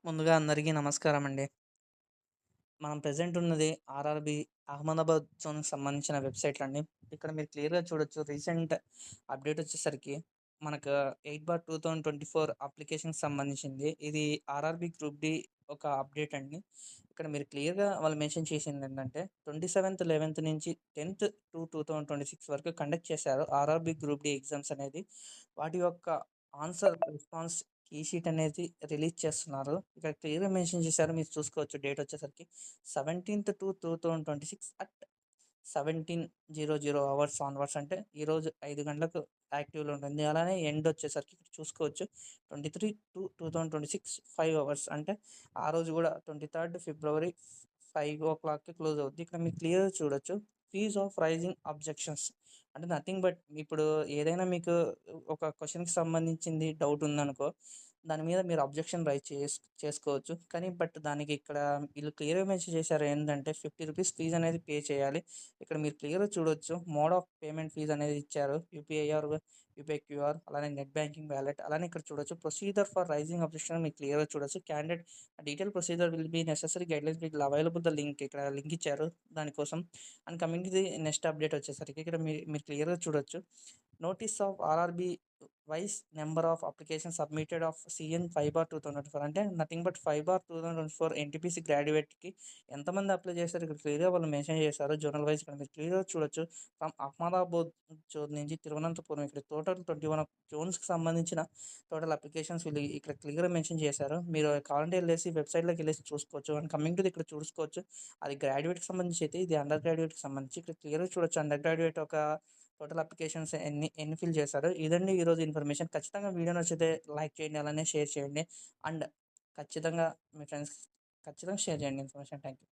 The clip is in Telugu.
ముందుగా అందరికీ నమస్కారమండి. మనం ప్రెజెంట్ ఉన్నది ఆర్ఆర్‌బీ అహ్మదాబాద్ జోన్‌కి సంబంధించిన వెబ్‌సైట్‌లండి. ఇక్కడ మీరు క్లియర్‌గా చూడొచ్చు. రీసెంట్ అప్డేట్ వచ్చేసరికి మనకు 8/2024 అప్లికేషన్‌కి సంబంధించింది. ఇది ఆర్ఆర్‌బీ గ్రూప్ డి ఒక అప్డేట్ అండి. ఇక్కడ మీరు క్లియర్‌గా వాళ్ళు మెన్షన్ చేసిందేంటంటే 27th నుంచి 10th-2026 వరకు కండక్ట్ చేశారు. ఆర్ఆర్‌బీ గ్రూప్ డి ఎగ్జామ్స్ అనేది. వాటి యొక్క ఆన్సర్ రెస్పాన్స్ కీ షీట్ అనేది రిలీజ్ చేస్తున్నారు. ఇక్కడ క్లియర్‌గా మెన్షన్ చేశారు. మీరు చూసుకోవచ్చు డేట్ వచ్చేసరికి 17-2-2026 అట్ 17:00 అవర్స్ ఆన్వర్డ్స్ అంటే ఈరోజు 5 గంటలకు యాక్టివ్‌లో ఉంటుంది. అలానే ఎండ్ వచ్చేసరికి ఇక్కడ చూసుకోవచ్చు 23-2-2026 5 అవర్స్ అంటే ఆ రోజు కూడా 23rd ఫిబ్రవరి 5:00కి క్లోజ్ అవుద్ది. ఇక్కడ మీరు క్లియర్‌గా చూడొచ్చు. ఫీజ్ ఆఫ్ రైజింగ్ అబ్జెక్షన్స్ అంటే నథింగ్ బట్ ఇప్పుడు ఏదైనా మీకు ఒక క్వెషన్‌కి సంబంధించింది డౌట్ ఉందనుకో, దాని మీద మీరు అబ్జెక్షన్ రైజ్ చేసుకోవచ్చు. కానీ దానికి ఇక్కడ వీళ్ళు క్లియర్‌గా మెన్షన్ చేశారు ఏందంటే రూ. 50 ఫీజ్ అనేది పే చేయాలి. ఇక్కడ మీరు క్లియర్‌గా చూడొచ్చు. మోడ్ ఆఫ్ పేమెంట్ ఫీజ్ అనేది ఇచ్చారు. యూపీఐ ఆర్ యూపీఐ క్యూఆర్ అలానే నెట్ బ్యాంకింగ్ వాలెట్ అలానే ఇక్కడ చూడొచ్చు. ప్రొసీజర్ ఫర్ రైజింగ్ అబ్జెక్షన్ మీరు క్లియర్‌గా చూడొచ్చు. Candidate detail procedure will be necessary guidelines will available the link ఇక్కడ లింక్ ఇచ్చారు దానికోసం. And coming to the next update వచ్చేసరికి ఇక్కడ మీరు క్లియర్‌గా చూడొచ్చు. Notice of RRB wise number of application submitted of CN 5/2024 అంటే నథింగ్ బట్ 5/2024 ఎన్టీపీసీ గ్రాడ్యుయేట్‌కి ఎంతమంది అప్లై చేశారు ఇక్కడ క్లియర్‌గా వాళ్ళు మెన్షన్ చేశారు. జోనల్ వైస్ ఇక్కడ మీరు క్లియర్‌గా చూడొచ్చు. ఫ్రమ్ అహ్మదాబాద్ జోన్ నుంచి తిరువనంతపురం ఇక్కడ టోటల్ 21 జోన్స్‌కి సంబంధించిన టోటల్ అప్లికేషన్స్ వీళ్ళు ఇక్కడ క్లియర్‌గా మెన్షన్ చేశారు. మీరు కావాలంటే ఎళ్ళేసి వెబ్‌సైట్‌లోకి ఎళ్ళేసి చూసుకోవచ్చు. అండ్ కమింగ్ టు ఇక్కడ చూసుకోవచ్చు. అది గ్రాడ్యుయేట్‌కి సంబంధించి అయితే ఇది అండర్ గ్రాడ్యుయేట్‌కి సంబంధించి ఇక్కడ క్లియర్‌గా చూడొచ్చు. అండర్ గ్రాడ్యుయేట్ ఒక టోటల్ అప్లికేషన్స్ ఎన్ని ఫిల్ చేశారో. ఇదండి ఈరోజు ఇన్ఫర్మేషన్. ఖచ్చితంగా వీడియో నచ్చితే లైక్ చేయండి. అలానే షేర్ చేయండి. అండ్ ఖచ్చితంగా మీ ఫ్రెండ్స్‌కి ఖచ్చితంగా షేర్ చేయండి ఇన్ఫర్మేషన్. Thank you.